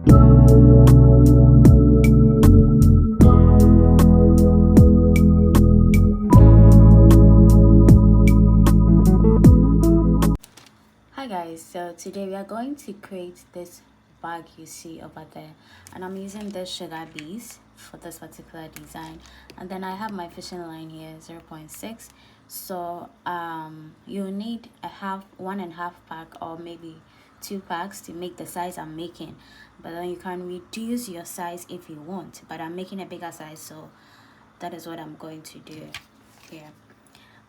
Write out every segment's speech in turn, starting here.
Hi guys, so today we are going to create this bag you see over there, and I'm using this sugar beads for this particular design. And then I have my fishing line here, 0.6. So you need a half, 1.5 pack, or maybe 2 packs to make the size I'm making. But then you can reduce your size if you want, but I'm making a bigger size, so that is what I'm going to do here.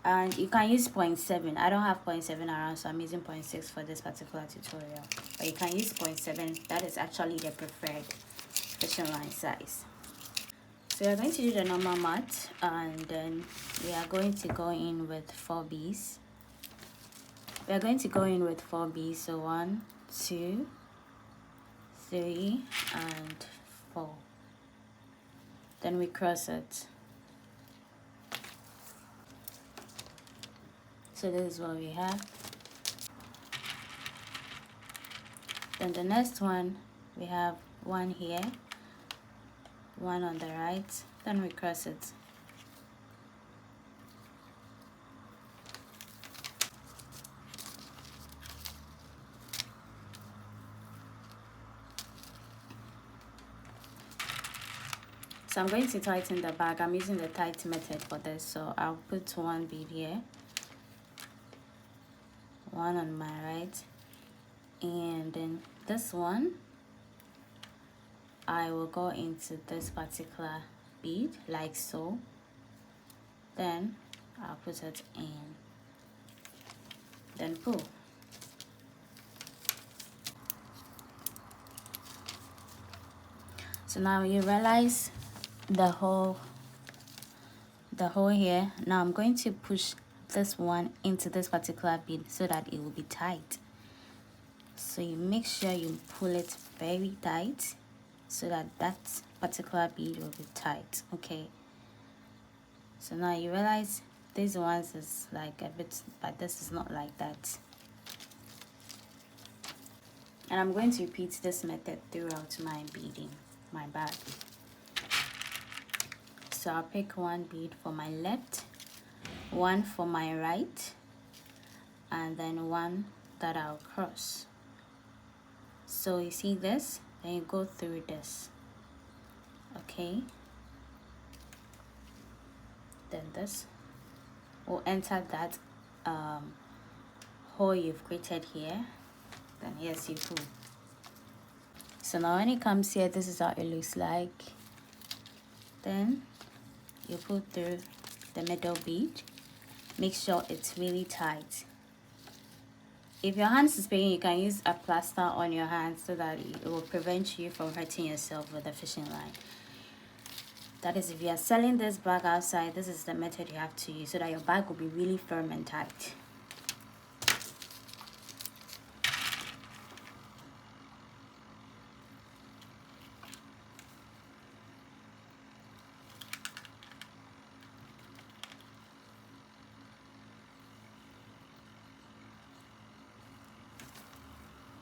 And you can use 0.7. I don't have 0.7 around, so I'm using 0.6 for this particular tutorial, but you can use 0.7. That is actually the preferred fishing line size. So we are going to do the normal mat, and then we are going to go in with 4 bees. We are going to go in with 4 bees, so 1, 2, 3 and 4. Then we cross it. So this is what we have. Then the next one, we have 1 here, 1 on the right, then we cross it. So I'm going to tighten the bag. I'm using the tight method for this, so I'll put 1 bead here, 1 on my right, and then this one I will go into this particular bead like so. Then I'll put it in, then pull. So now you realize the hole here. Now I'm going to push this one into this particular bead so that it will be tight. So you make sure you pull it very tight so that that particular bead will be tight. Okay, so now you realize these ones is like a bit, but this is not like that. And I'm going to repeat this method throughout my beading, my bag. So I'll pick 1 bead for my left, 1 for my right, and then 1 that I'll cross. So you see this, then you go through this. Okay, then this will enter that hole you've created here. Then yes, you pull. So now when it comes here, this is how it looks like. Then you pull through the middle bead. Make sure it's really tight. If your hands is paining, you can use a plaster on your hands so that it will prevent you from hurting yourself with the fishing line. That is, if you are selling this bag outside, this is the method you have to use so that your bag will be really firm and tight.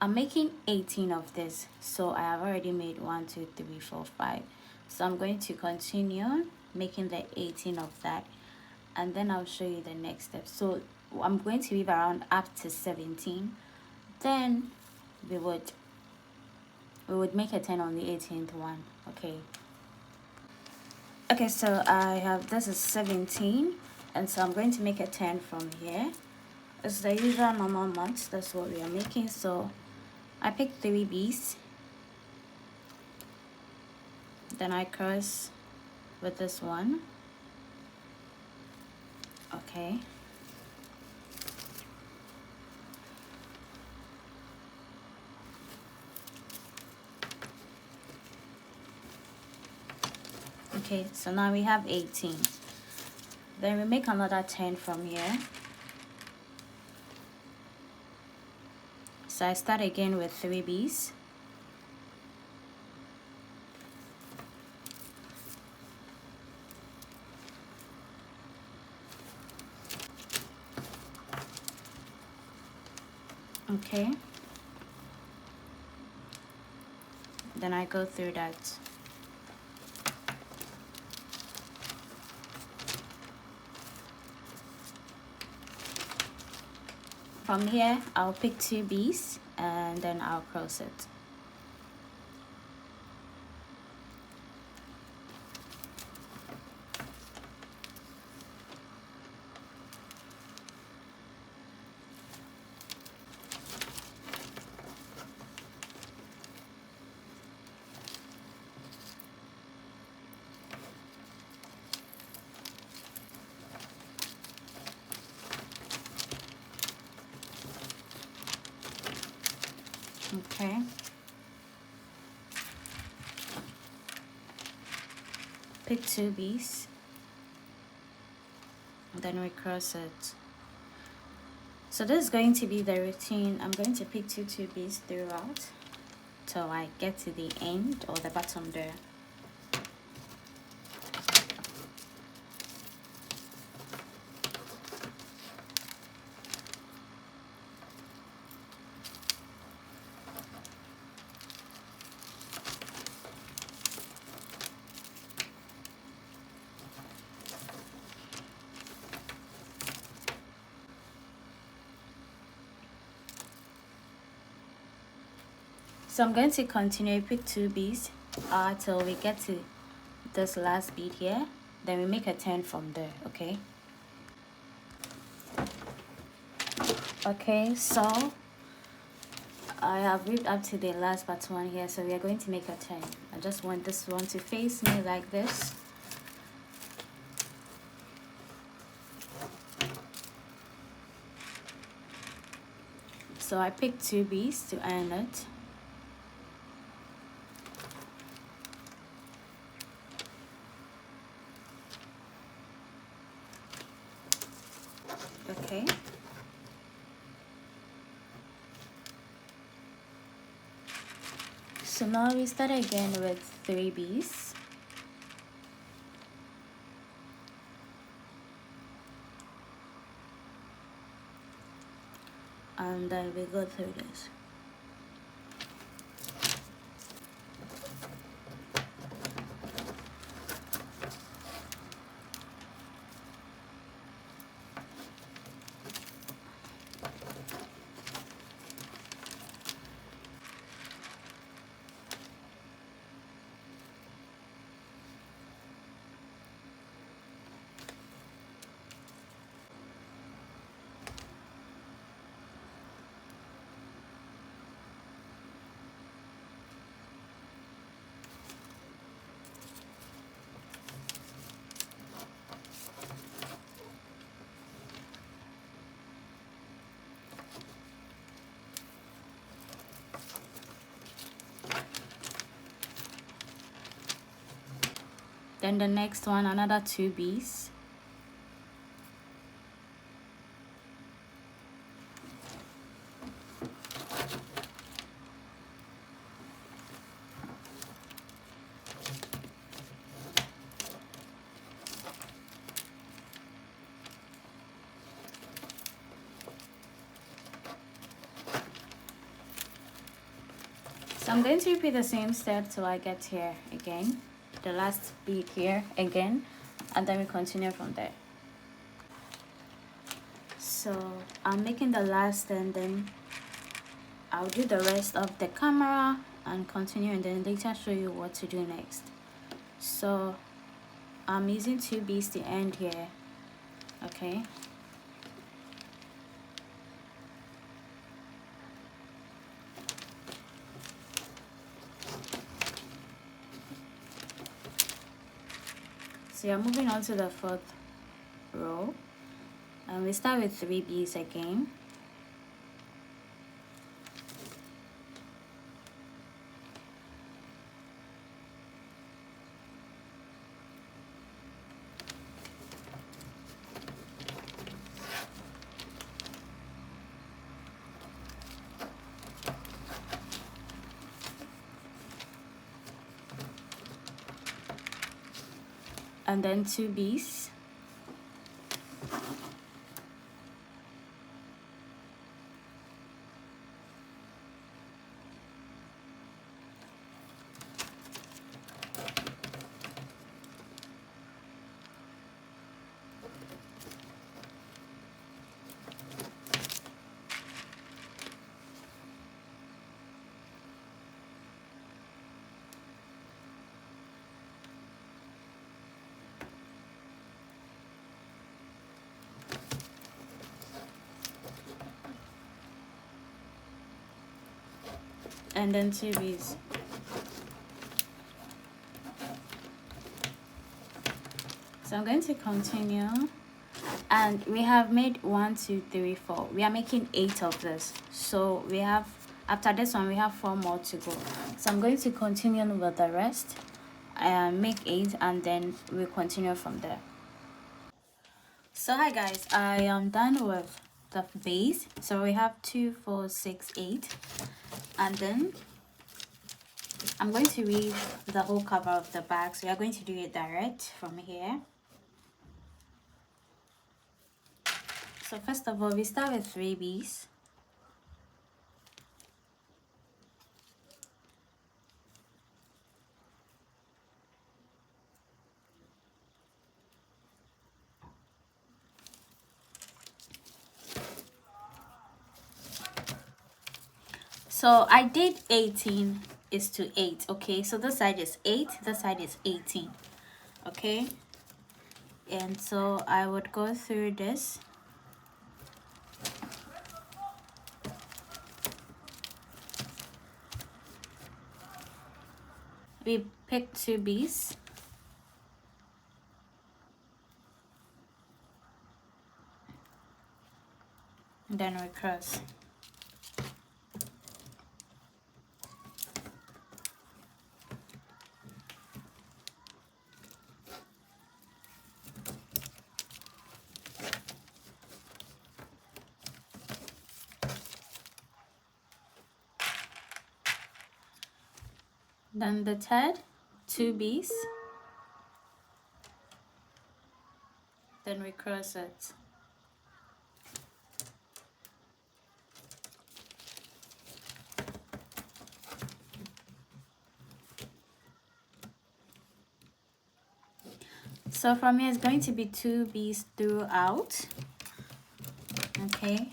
I'm making 18 of this, so I have already made 1, 2, 3, 4, 5. So I'm going to continue making the 18 of that, and then I'll show you the next step. So I'm going to weave around up to 17. Then we would make a 10 on the 18th one. Okay, so I have, this is 17, and so I'm going to make a 10 from here. It's the usual normal months, that's what we are making. So I picked 3 beads, then I cross with this one. Okay, so now we have 18. Then we make another 10 from here. So I start again with 3 beads. Okay, then I go through that. From here I'll pick 2 beads and then I'll cross it. Okay. Pick 2 beads, then we cross it. So this is going to be the routine. I'm going to pick 2 beads throughout till I get to the end or the bottom there. So I'm going to continue, pick 2 beads till we get to this last bead here, then we make a turn from there. Okay, so I have ripped up to the last but one here, so we are going to make a turn. I just want this one to face me like this. So I picked 2 beads to end it. Okay. So now we start again with 3 beads. And then we go through this. Then the next one, another 2 beads. So I'm going to repeat the same step till I get here again, the last bead here again, and then we continue from there. So I'm making the last, and then I'll do the rest of the camera and continue, and then later show you what to do next. So I'm using 2 beads to end here. Okay. So you're moving on to the 4th row, and we start with 3 beads again. And then 2 beads. and then 2 beads. So I'm going to continue, and we have made 1 2 3 4. We are making 8 of this, so we have, after this one we have 4 more to go. So I'm going to continue with the rest and make 8, and then we'll continue from there. So hi guys, I am done with the base. So we have 2 4 6 8, and then I'm going to weave the whole cover of the bag. So we are going to do it direct from here. So first of all, we start with 3 beads. So I did 18 is to 8, okay? So this side is 8, this side is 18, okay? And so I would go through this. We pick 2 beads. And then we cross. Then the third, 2 beads. Then we cross it. So from here it's going to be 2 beads throughout, okay?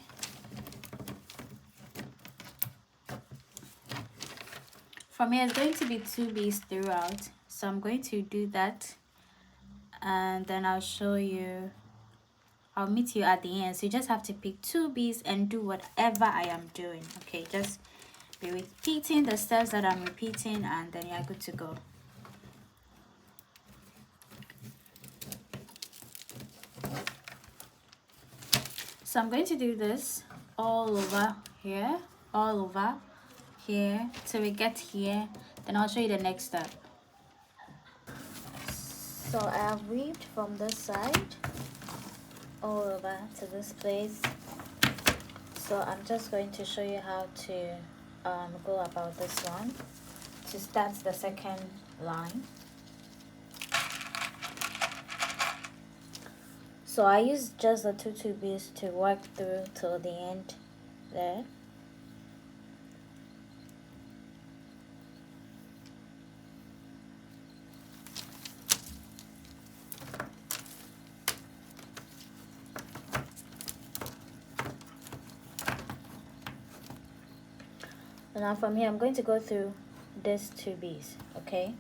From here it's going to be 2 beads throughout. So I'm going to do that, and then I'll show you. I'll meet you at the end. So you just have to pick 2 beads and do whatever I am doing, okay? Just be repeating the steps that I'm repeating, and then you're good to go. So I'm going to do this all over here, all over here till we get here. Then I'll show you the next step. So I have weaved from this side all over to this place. So I'm just going to show you how to go about this one to start the second line. So I use just the 2 beads to work through till the end there. And now from here I'm going to go through these 2 beads, okay?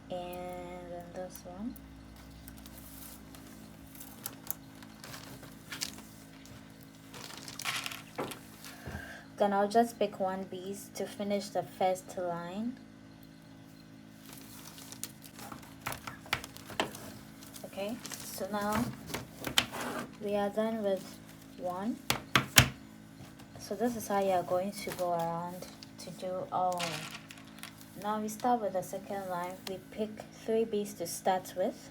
And then this one. Then I'll just pick 1 bead to finish the first line. Okay, so now we are done with 1. So this is how you are going to go around to do all. Now we start with the second line. We pick 3 beads to start with.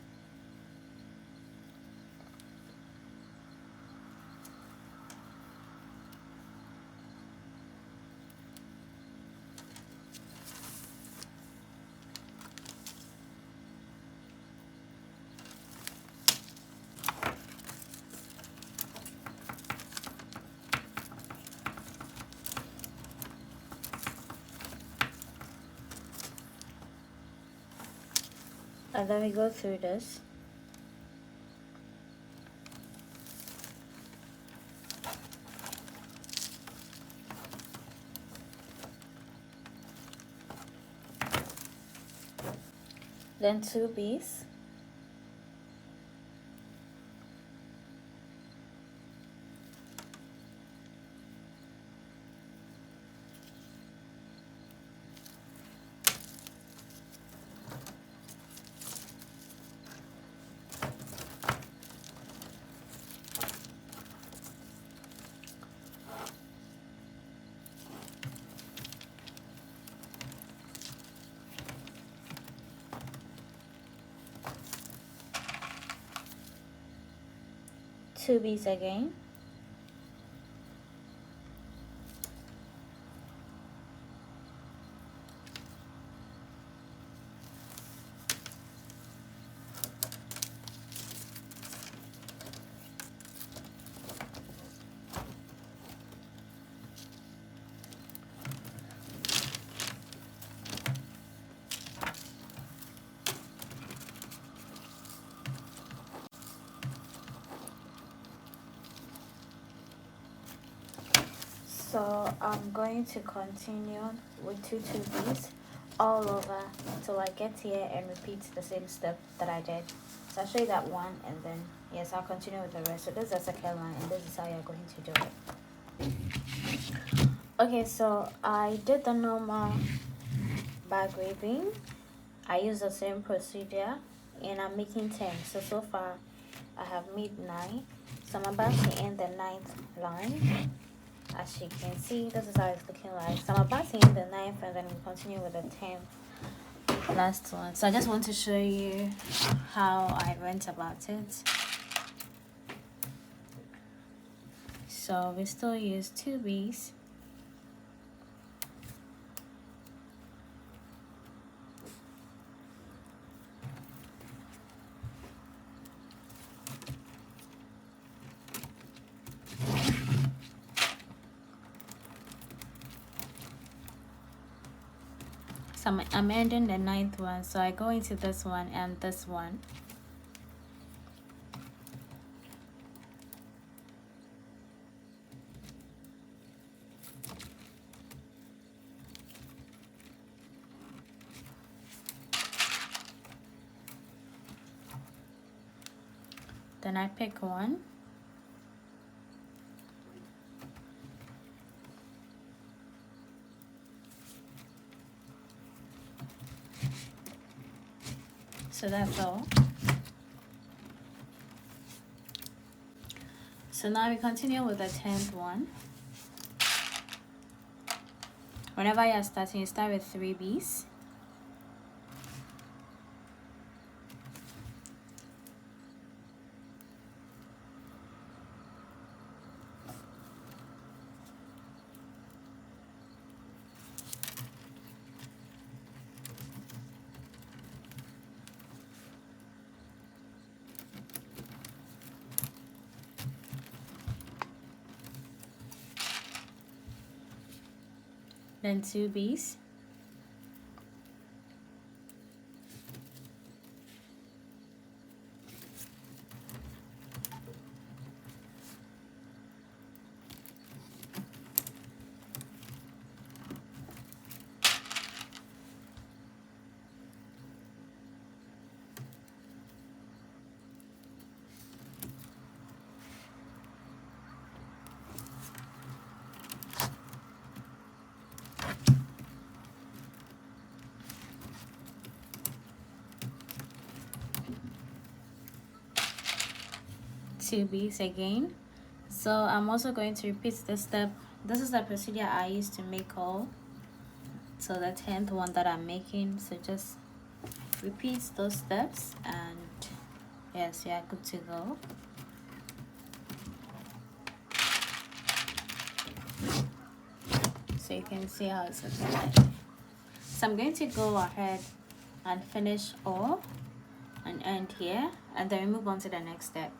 And then we go through this. then 2 bees, two bees again, so I'm going to continue with two bees all over till I get here and repeat the same step that I did. So I'll show you that one, and then yes, I'll continue with the rest. So this is the second line, and this is how you're going to do it. Okay, so I did the normal bag weaving. I use the same procedure, and I'm making 10. So far I have made 9. So I'm about to end the 9th line. As you can see, this is how it's looking like. So I'm about to end the 9th, and then we'll continue with the 10th last one. So I just want to show you how I went about it. So we still use 2 bees. So I'm ending the 9th one, so I go into this one and this one. Then I pick one. So that's all. So now we continue with the 10th one. Whenever you're starting, you start with 3 bees. Then 2 bees. Two bees again. So I'm also going to repeat this step. This is the procedure I used to make all. So the 10th one that I'm making. So just repeat those steps, and yes, you are good to go. So you can see how it's looking like. So I'm going to go ahead and finish all and end here, and then we move on to the next step.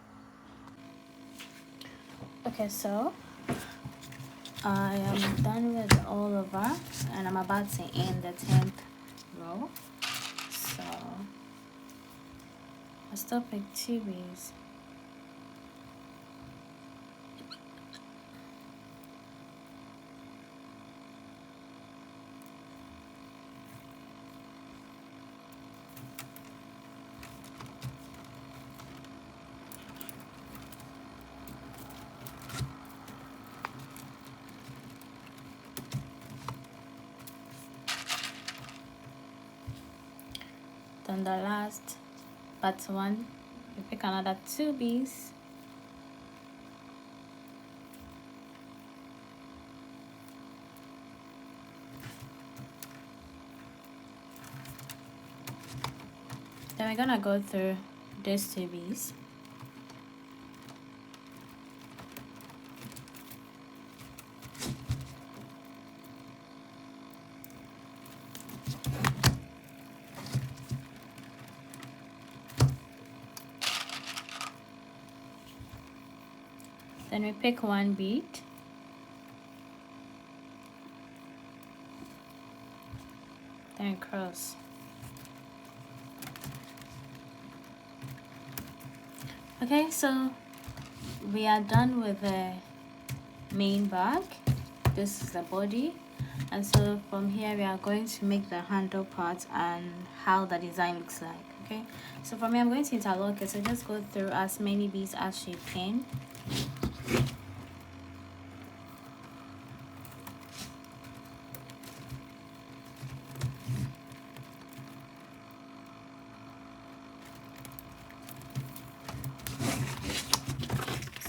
Okay, so I am done with all over, and I'm about to end the 10th row. So I still pick 2 bees. on the last but one, we pick another 2 beads. Then we're gonna go through these 2 beads. Then we pick 1 bead. Then cross. Okay, so we are done with the main bag. This is the body, and so from here we are going to make the handle part and how the design looks like. Okay, so from here I'm going to interlock it, so just go through as many beads as you can.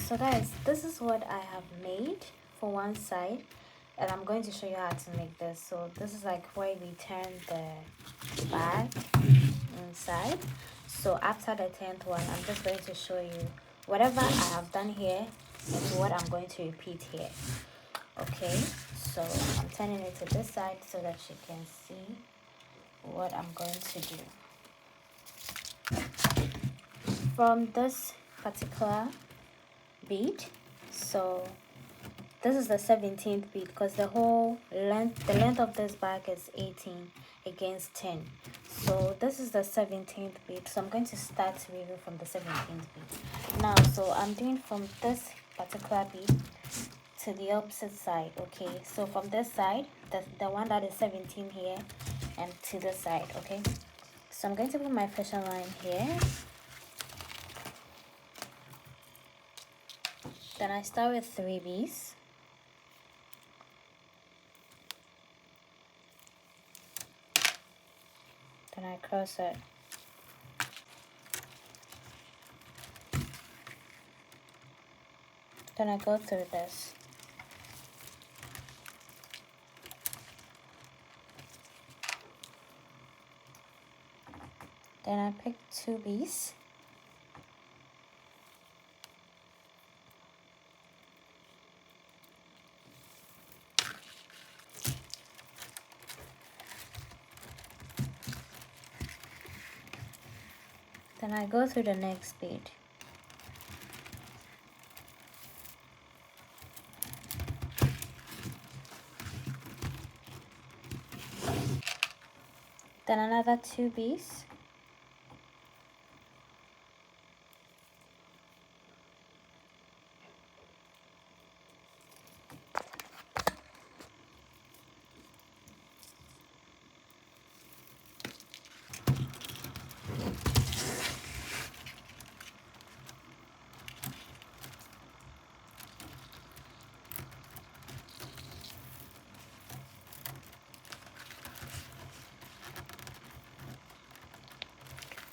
So guys, this is what I have made for one side, and I'm going to show you how to make this. So this is like where we turn the bag inside. So after the 10th one, I'm just going to show you whatever I have done here is what I'm going to repeat here. Okay, so I'm turning it to this side so that you can see what I'm going to do from this particular bead. So this is the 17th bead because the length of this bag is 18 against 10. So this is the 17th bead, so I'm going to start weaving from the 17th bead now. So I'm doing from this particular bead to the opposite side. Okay, so from this side, the one that is 17 here, and to this side. Okay, so I'm going to put my fishing line here. Then I start with 3 beads. Then I cross it. Then I go through this. Then I pick 2 beads. Then I go through the next bead. Then another 2 beads.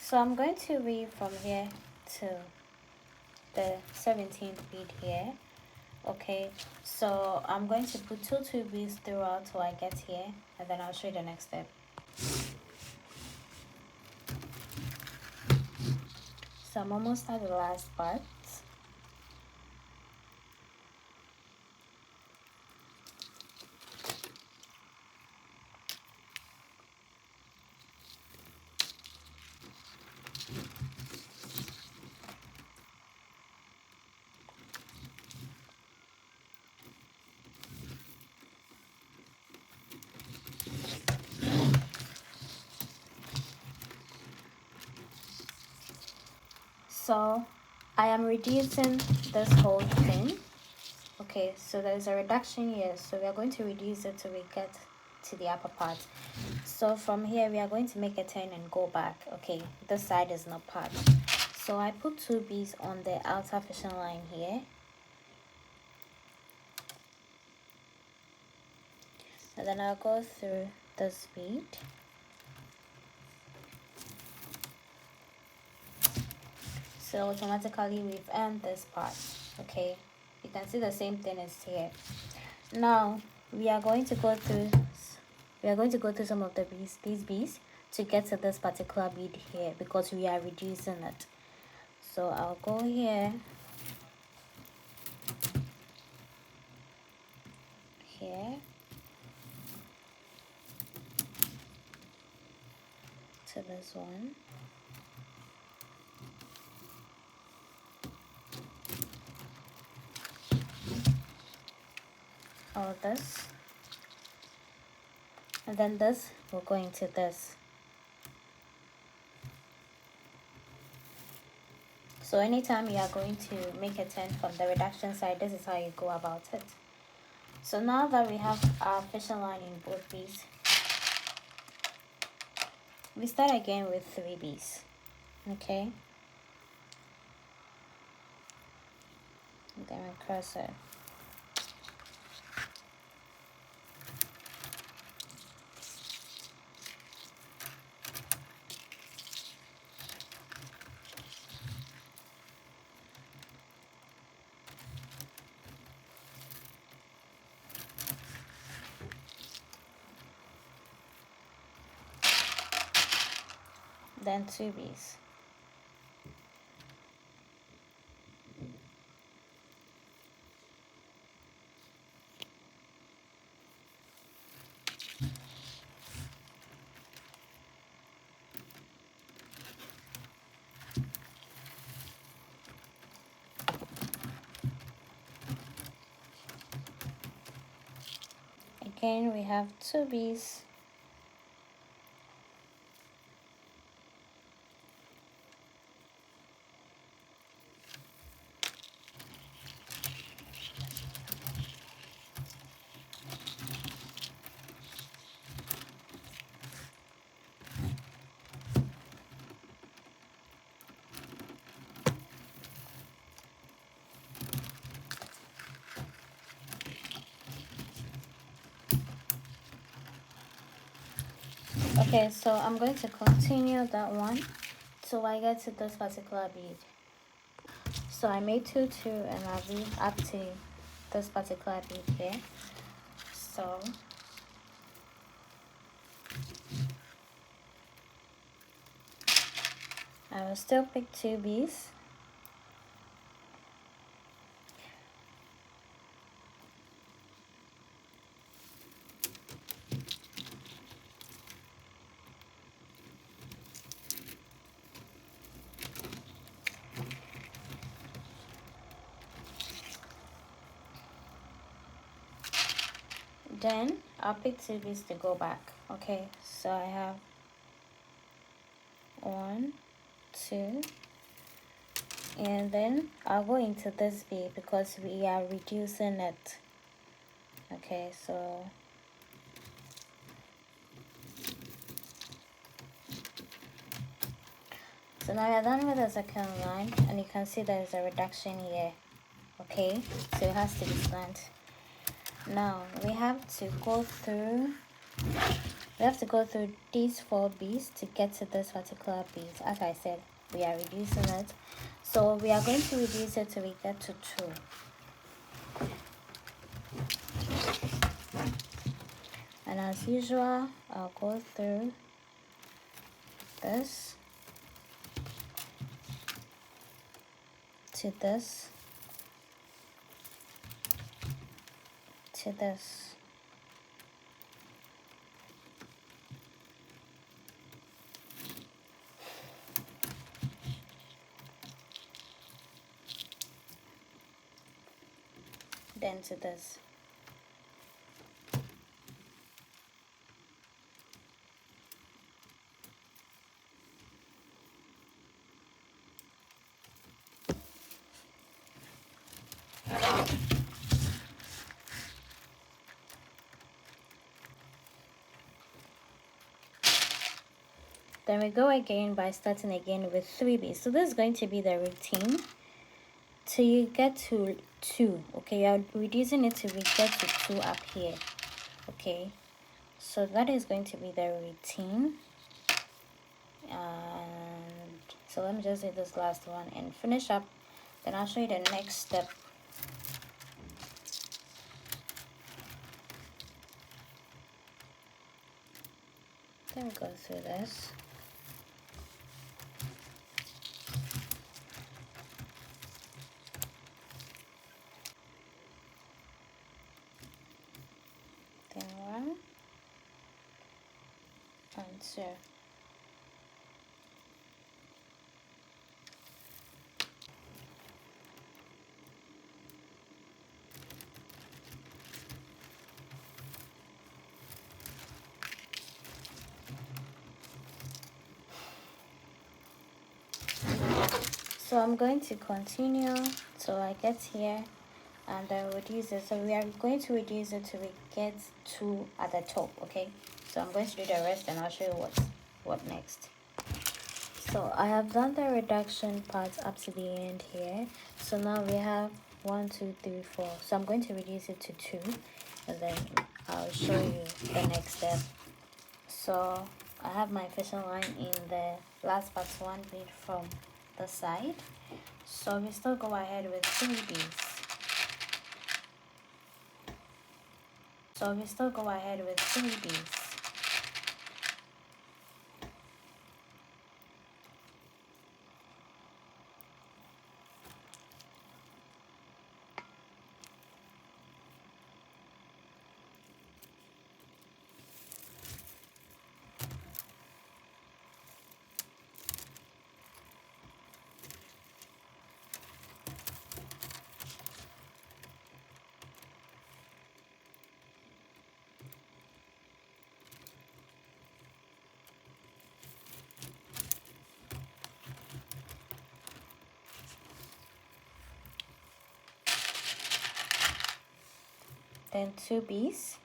So I'm going to weave from here to the 17th bead here. Okay, so I'm going to put two beads throughout till I get here, and then I'll show you the next step. So I'm almost at the last part. So I am reducing this whole thing. Okay, so there's a reduction here, so we are going to reduce it till we get to the upper part. So from here we are going to make a turn and go back. Okay, this side is not part. So I put 2 beads on the outer fishing line here. And then I'll go through this bead. So automatically we've earned this part. Okay, you can see the same thing is here. Now we are going to go through some of the beads, these beads, to get to this particular bead here, because we are reducing it. So I'll go here, to this one, or this, and then this will go into this. So anytime you are going to make a turn from the reduction side, this is how you go about it. So now that we have our fishing line in both beads, we start again with 3 beads. Okay, and then we cross it. Then 2 beads. Again, we have 2 beads. Okay, so I'm going to continue that one till I get to this particular bead. So I made 2 2 and I'll be up to this particular bead here. So I will still pick 2 beads. Then I'll pick 2 beads to go back. Okay, so I have 1, 2, and then I'll go into this bead because we are reducing it. Okay, so now we are done with the second line, and you can see there's a reduction here. Okay, so it has to be slant. Now we have to go through these 4 beads to get to this particular bead. As I said, we are reducing it, so we are going to reduce it till we get to 2. And as usual, I'll go through this to this to this. Then to this. Then we go again by starting again with 3 beads. So this is going to be the routine till you get to 2. Okay, you're reducing it till we get to 2 up here. Okay, so that is going to be the routine. And So let me just do this last one and finish up, then I'll show you the next step. Then we go through this. Then 1 and 2. So I'm going to continue till I get here and then reduce it. So we are going to reduce it till we get 2 at the top, okay? So I'm going to do the rest and I'll show you what next. So I have done the reduction part up to the end here. So now we have 1, 2, 3, 4. So I'm going to reduce it to 2 and then I'll show you the next step. So I have my fishing line in the last part 1 bead from the side. So we still go ahead with 3 beads. So we still go ahead with 3 beads. Then 2 beads.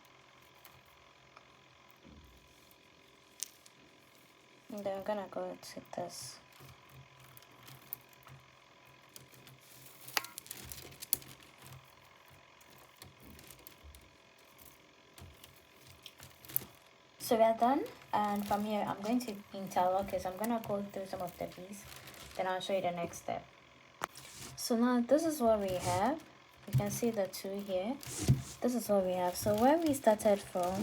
And then we're gonna go to this. So we are done, and from here I'm going to interlock it. So I'm gonna go through some of the beads, then I'll show you the next step. So now this is what we have. You can see the 2 here. This is what we have. So where we started from,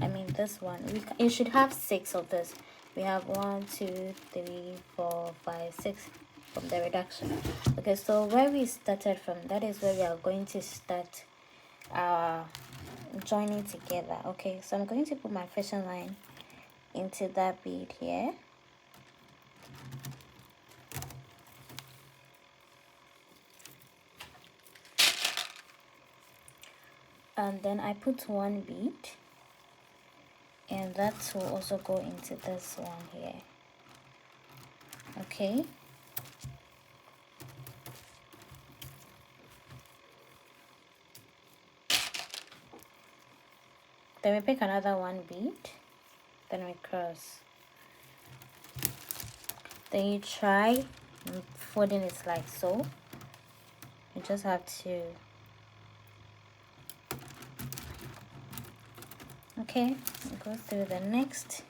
I mean this one, you should have 6 of this. We have 1, 2, 3, 4, 5, 6 from the reduction. Okay, so where we started from, that is where we are going to start joining together. Okay, so I'm going to put my fishing line into that bead here. And then I put 1 bead, and that will also go into this one here. Okay, then we pick another 1 bead, then we cross. Then you try folding it like so. You just have to, okay, go through the next.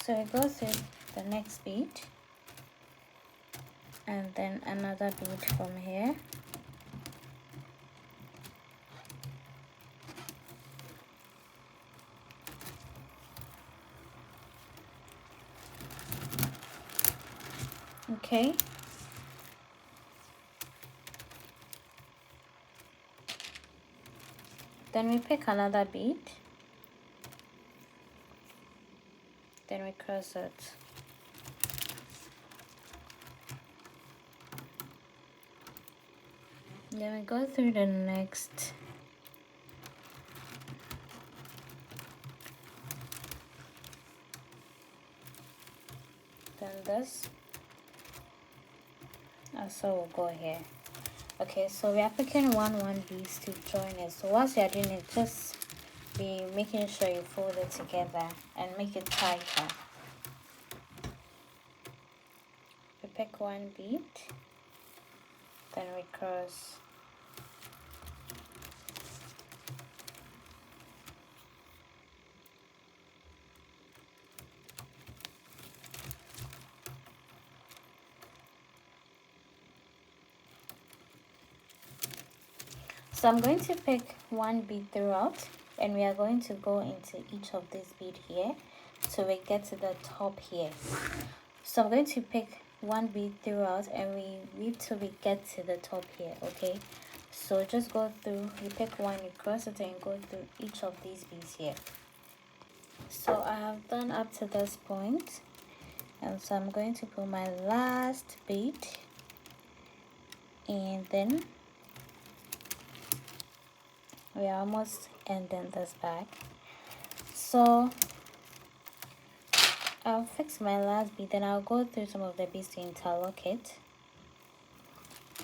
So we go through the next bead and then another bead from here. Okay, then we pick another bead, then we cross it. Then we go through the next. Then this also will go here. Okay, so we are picking 1 beads to join it. So once you are doing it, just be making sure you fold it together and make it tighter. We pick one bead, then we cross. So I'm going to pick one bead throughout, and we are going to go into each of these beads here till we get to the top here. So I'm going to pick one bead throughout and we weave till we get to the top here. Okay, so just go through, you pick one, you cross it, and go through each of these beads here. So I have done up to this point, and so I'm going to put my last bead, and then we are almost ending this bag. So I'll fix my last bead, then I'll go through some of the beads to interlock it.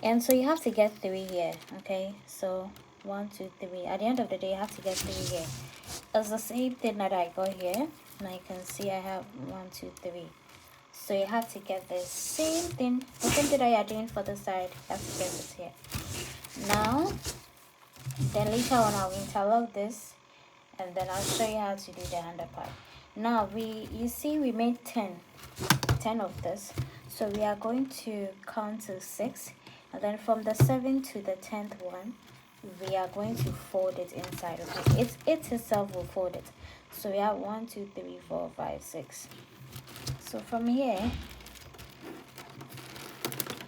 And so you have to get 3 here. Okay, so 1 2 3. At the end of the day, you have to get 3 here. It's the same thing that I got here, and I can see I have 1 2 3. So you have to get the same thing that you are doing for the side. You have to get this here. Now then later on I'll interlock this, and then I'll show you how to do the under part. Now you see we made 10 of this, so we are going to count to 6, and then from the 7th to the 10th one we are going to fold it inside. Okay, it itself will fold it. So we have 1 2 3 4 5 6. So from here,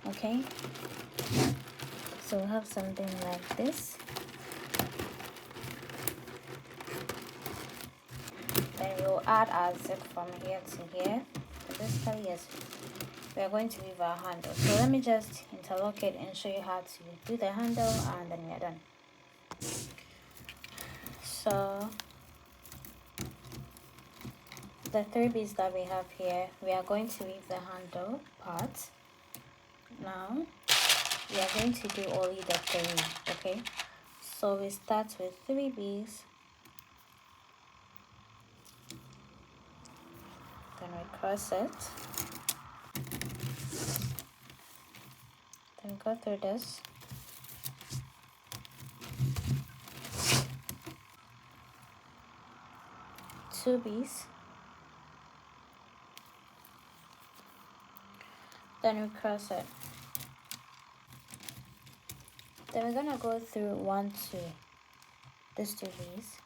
okay, so we'll have something like this. Then we'll add our zip from here to here. Basically, yes, we are going to leave our handle. So let me just interlock it and show you how to do the handle, and then we're done. So the 3 beads that we have here, we are going to leave the handle part. Now we are going to do only the 3. Okay, so we start with 3 beads, then we cross it, then go through this, two beads, then we cross it, then we're gonna go through 1 2, these 2 beads,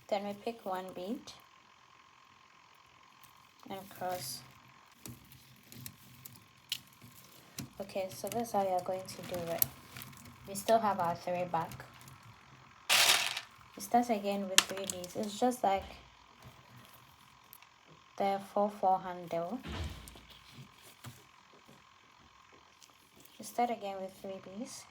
then we pick 1 bead and cross. Okay, so that's how you're going to do it. We still have our 3 back. We start again with 3 beads. It's just like the 4/4 handle. We start again with 3 beads.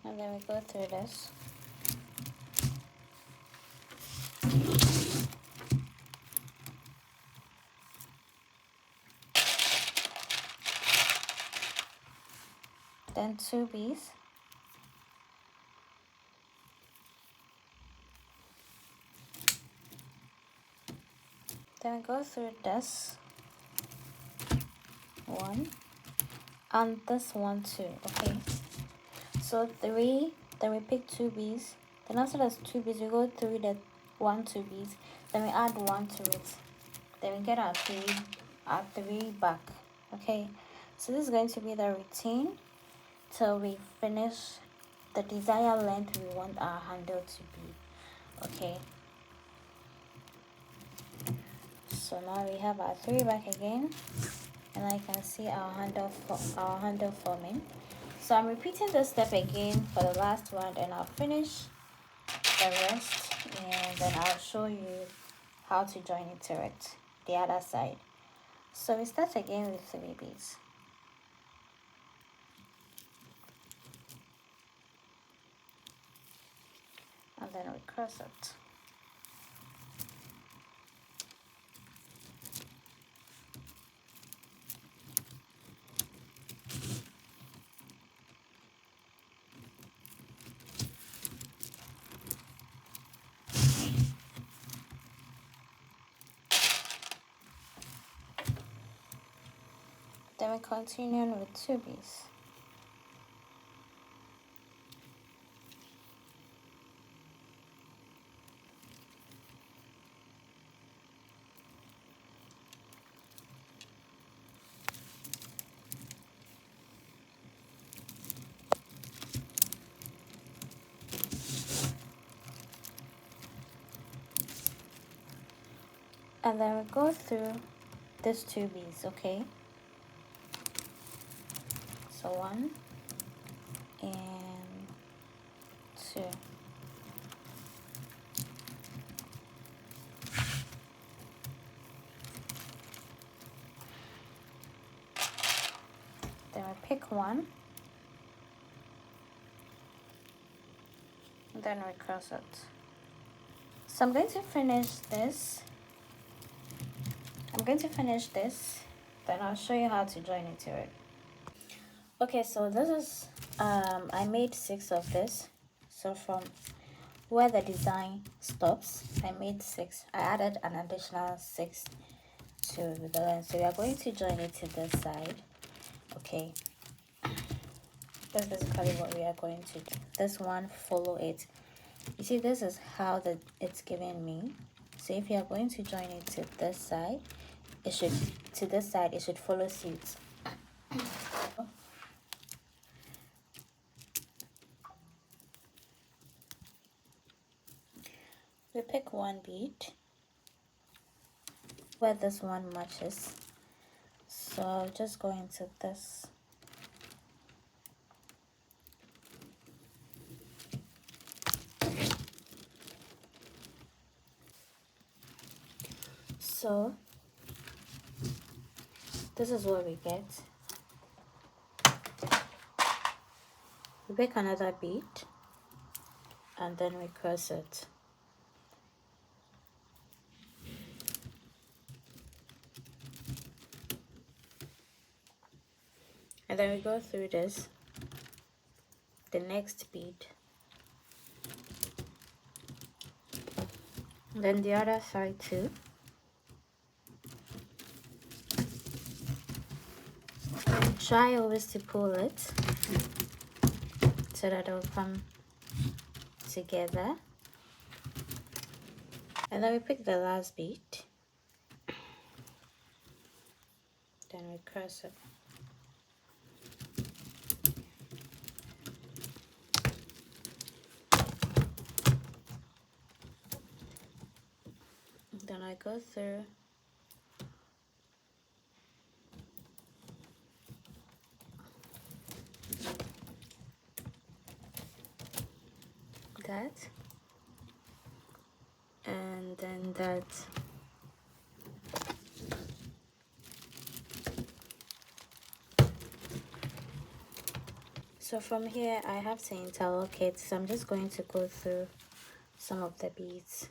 And then we go through this. Then 2 beads. Then go through this one and this one too. Okay, so 3, then we pick 2 beads, then after that's 2 beads we go through the 1 2 beads, then we add 1 to it, then we get our 3 back. Okay, so this is going to be the routine till we finish the desired length we want our handle to be. Okay, so now we have our 3 back again, and I can see our handle forming. So I'm repeating this step again for the last one, and I'll finish the rest, and then I'll show you how to join it to it. the other side. So we start again with 3 beads. And then we cross it. Then we continue with 2 beads. And then we go through these 2 beads, okay? So 1 and 2. Then we pick 1. And then we cross it. So I'm going to finish this. Then I'll show you how to join it to it. Okay, so this is I made 6 of this. So from where the design stops, I made 6. I added an additional 6 to the length. So we are going to join it to this side. Okay, that's basically what we are going to do. This one, follow it. You see, this is how it's giving me. So if you are going to join it to this side, it should follow suit. We pick 1 bead where this one matches. So I'll just go into this. So this is what we get. We pick another bead and then we cross it. And then we go through this, the next bead, then the other side too. Try always to pull it so that it will come together. And then we pick the last bead, then we cross it. Then I go through that and then that. So from here I have to interlock it, so I'm just going to go through some of the beads.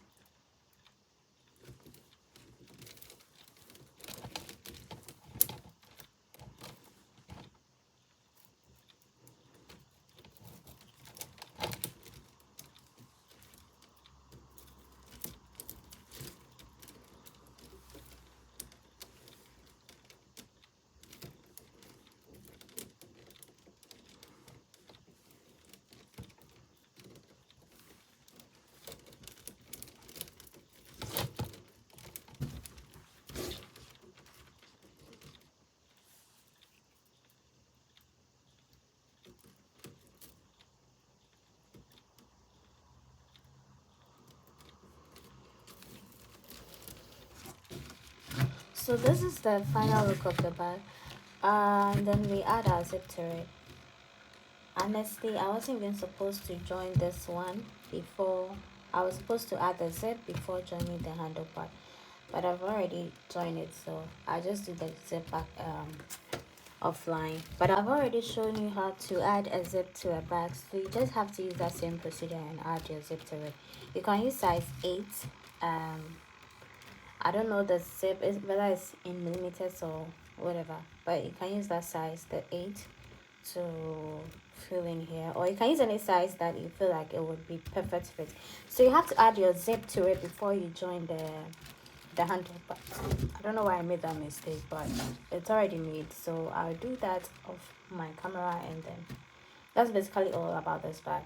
So this is the final look of the bag. And then we add our zip to it. Honestly, I wasn't even supposed to join this one before. I was supposed to add the zip before joining the handle part. but I've already joined it, so I'll just do the zip back offline. But I've already shown you how to add a zip to a bag, so you just have to use that same procedure and add your zip to it. You can use size 8. I don't know the zip is whether it's in millimeters or whatever, but you can use that size, the 8, to fill in here, or you can use any size that you feel like it would be perfect fit. So you have to add your zip to it before you join the handle part. I don't know why I made that mistake, but it's already made, so I'll do that off my camera, and then that's basically all about this bag.